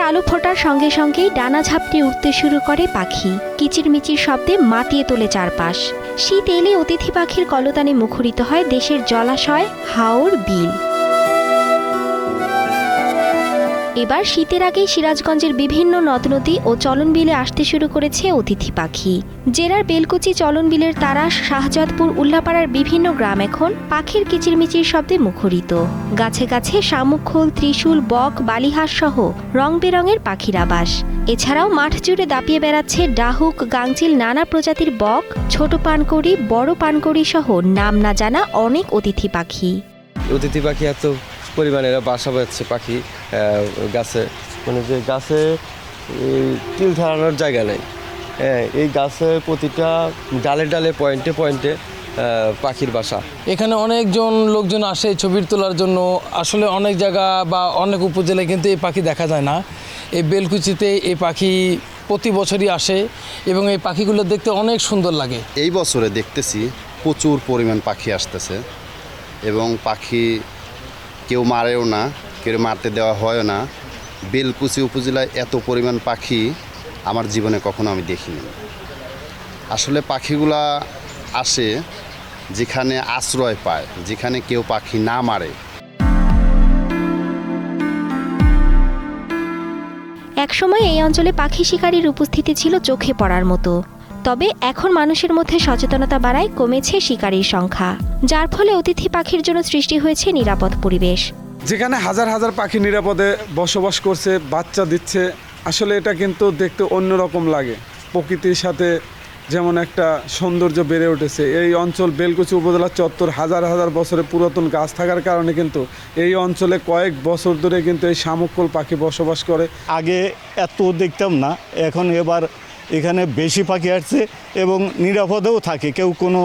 আলো ফোটার সঙ্গে সঙ্গেই ডানা ঝাপটে উঠতে শুরু করে পাখি। কিচিরমিচির শব্দে মাতিয়ে তোলে চারপাশ। শীত এলে অতিথি পাখির কলতানে মুখরিত হয় দেশের জলাশয়, হাওর, বিল। এবার শীতের আগেই সিরাজগঞ্জের বিভিন্ন নদ নদী ও চলনবিলে আসতে শুরু করেছে অতিথি পাখি। জেলার বেলকুচি, চলনবিলের তারাস, শাহজাদপুর, উল্লাপাড়ার বিভিন্ন গ্রাম এখন পাখির কিচিরমিচির শব্দে মুখরিত। গাছে গাছে শামুক খোল, ত্রিশূল, বক, বালিহাঁস সহ রং বেরঙের পাখির আবাস। এছাড়াও মাঠ জুড়ে দাপিয়ে বেড়াচ্ছে ডাহুক, গাংচিল, নানা প্রজাতির বক, ছোট পানকড়ি, বড় পানকড়ি সহ নাম না জানা অনেক অতিথি পাখি। অতিথি পাখি এত পরিমাণে বাসা বাঁধছে পাখি গাছে, মানে যে গাছে তিল ধরানোর জায়গা নেই। এই গাছে প্রতিটা ডালে ডালে পয়েন্টে পয়েন্টে পাখির বাসা। এখানে অনেকজন লোকজন আসে ছবির তোলার জন্য। আসলে অনেক জায়গা বা অনেক উপজেলায় কিন্তু এই পাখি দেখা যায় না। এই বেলকুচিতে এই পাখি প্রতি বছরই আসে এবং এই পাখিগুলো দেখতে অনেক সুন্দর লাগে। এই বছরে দেখতেছি প্রচুর পরিমাণ পাখি আসতেছে এবং পাখি কেউ মারেও না, কেউ মারতে দেওয়া হয় না। বেলকুচি উপজেলায় এত পরিমাণ পাখি আমার জীবনে কখনো আমি দেখিনি। আসলে পাখিগুলা আসে যেখানে আশ্রয় পায়, যেখানে কেউ পাখি না মারে। একসময় এই অঞ্চলে পাখি শিকারীর উপস্থিতি ছিল চোখে পড়ার মতো। তবে এখন মানুষের মধ্যে সচেতনতা বাড়ায় কমেছে শিকারীর সংখ্যা, যার ফলে অতিথি পাখির জন্য সৃষ্টি হয়েছে নিরাপদ পরিবেশ। যেখানে হাজার হাজার পাখি নিরাপদে বসবাস করছে, বাচ্চা দিচ্ছে, আসলে এটা কিন্তু দেখতে অন্যরকম লাগে। প্রকৃতির সাথে যেমন একটা সৌন্দর্য বেড়ে উঠেছে। এই অঞ্চল বেলকুচি উপজেলার চত্বর হাজার হাজার বছরের পুরাতন গাছ থাকার কারণে কিন্তু এই অঞ্চলে কয়েক বছর ধরে কিন্তু এই শামুককোল পাখি বসবাস করে। আগে এত দেখতাম না, এখন এবার এখানে বেশি পাখি আসছে এবং নিরাপদেও থাকে, কেউ কোনো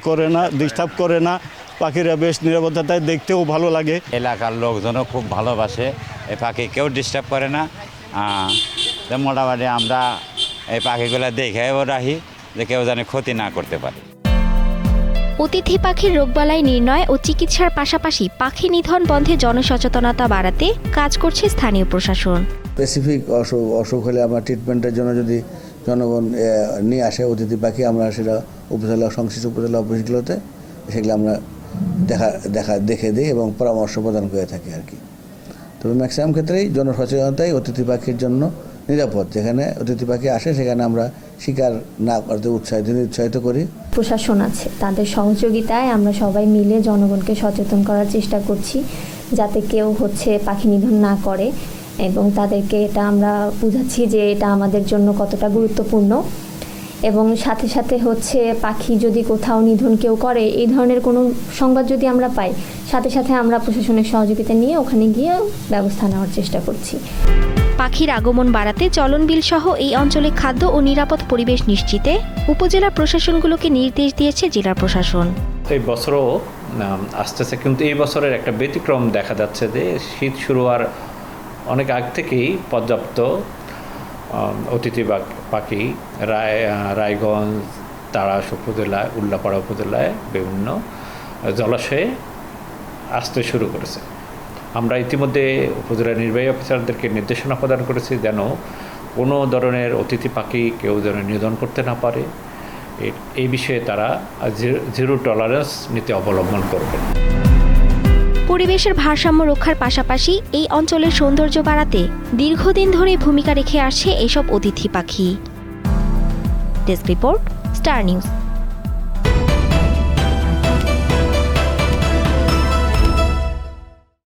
করে না, ডিস্টার্ব করে না। পাখিরা বেশ নিরাপত্তায় দেখতেও ভালো লাগে। এলাকার লোকজনও খুব ভালোবাসে এই পাখি, কেউ ডিস্টার্ব করে না। মোটামুটি আমরা এই পাখিগুলো দেখেও রাখি যে কেউ যেন ক্ষতি না করতে পারে। অতিথি পাখির রোগবালাই নির্ণয় ও চিকিৎসার পাশাপাশি পাখি নিধন বন্ধে জনসচেতনতা বাড়াতে কাজ করছে স্থানীয় প্রশাসন। স্পেসিফিক অসুখ হলে আমরা ট্রিটমেন্টের জন্য যদি জনগণ নিয়ে আসে অতিথি পাখি, আমরা সেটা উপজেলা সংশ্লিষ্ট উপজেলা অফিসগুলোতে সেগুলো আমরা দেখে দিই এবং পরামর্শ প্রদান করে থাকি আর কি। তবে ম্যাক্সিমাম ক্ষেত্রেই জনসচেতনতাই অতিথি পাখির জন্য নিরাপদ। যেখানে অতিথি পাখি আসে সেখানে আমরা শিকার না করতে উৎসাহিত করি। প্রশাসন আছে, তাদের সহযোগিতায় আমরা সবাই মিলে জনগণকে সচেতন করার চেষ্টা করছি যাতে কেউ পাখি নিধন না করে, এবং তাদেরকে এটা আমরা বুঝাচ্ছি যে এটা আমাদের জন্য কতটা গুরুত্বপূর্ণ। এবং সাথে সাথে পাখি যদি কোথাও নিধন কেউ করে, এই ধরনের কোনো সংবাদ যদি আমরা পাই, সাথে সাথে আমরা প্রশাসনের সহযোগিতা নিয়ে ওখানে গিয়ে ব্যবস্থা নেওয়ার চেষ্টা করছি। পাখির আগমন বাড়াতে চলনবিল সহ এই অঞ্চলে খাদ্য ও নিরাপদ পরিবেশ নিশ্চিতে উপজেলা প্রশাসনগুলোকে নির্দেশ দিয়েছে জেলা প্রশাসন। এই বছরও আসতেছে, কিন্তু এই বছরের একটা ব্যতিক্রম দেখা যাচ্ছে যে শীত শুরু হওয়ার অনেক আগ থেকেই পর্যাপ্ত অতিথি পাখি রায়গঞ্জ, তারাস উপজেলায়, উল্লাপাড়া উপজেলায় বিভিন্ন জলাশয়ে আসতে শুরু করেছে। আমরা ইতিমধ্যে উপজেলা নির্বাহী অফিসারদেরকে নির্দেশনা প্রদান করেছি যেন কোনো ধরনের অতিথি পাখি কেউ যেন নিধন করতে না পারে। এই বিষয়ে তারা জিরো টলারেন্স নীতি অবলম্বন করবেন। পরিবেশের ভারসাম্য রক্ষার পাশাপাশি এই অঞ্চলের সৌন্দর্য বাড়াতে দীর্ঘদিন ধরে ভূমিকা রেখে আসছে এসব অতিথি পাখি। Desk report, star news.